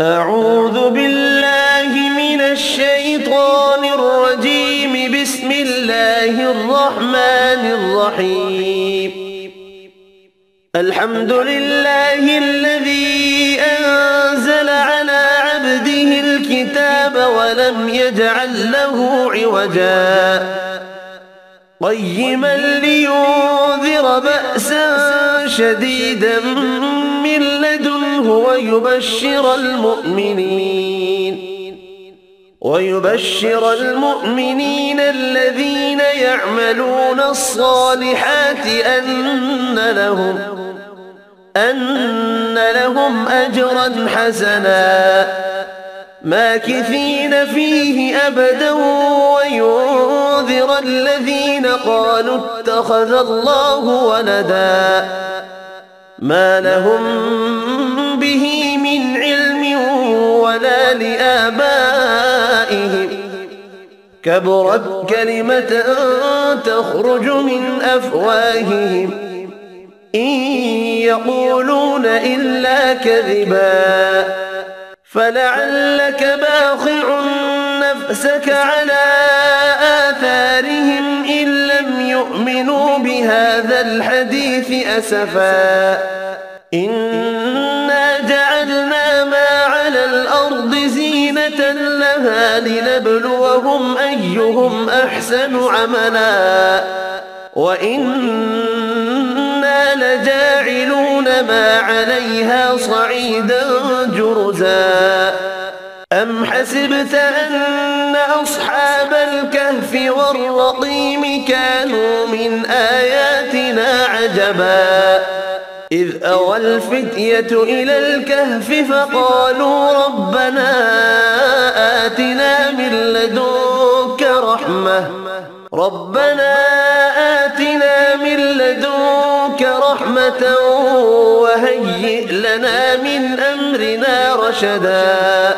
أعوذ بالله من الشيطان الرجيم. بسم الله الرحمن الرحيم. الحمد لله الذي أنزل على عبده الكتاب ولم يجعل له عوجا قيما لينذر بأسا شديدا من لدنه ويبشر المؤمنين الذين يعملون الصالحات أن لهم أجرا حسنا ماكثين فيه أبدا، وينذر الذين قالوا اتخذ الله ولدا ما لهم به من علم ولا لآبائهم، كبرت كلمة تخرج من أفواههم إن يقولون إلا كذبا. فلعلك باخع نفسك على آثارهم إن لم يؤمنوا بهذا الحديث أسفا. إنا جعلنا ما على الأرض زينة لها لنبلوهم أيهم أحسن عملا، وإنا لجاعلون ما عليها صعيدا جرزا. أم حسبت أن أصحاب الكهف والرقيم كانوا من آياتنا عجبا، إذ أوى الفتية إلى الكهف فقالوا ربنا آتنا من لدنك رحمة وهيئ لنا من أمرنا رشدا.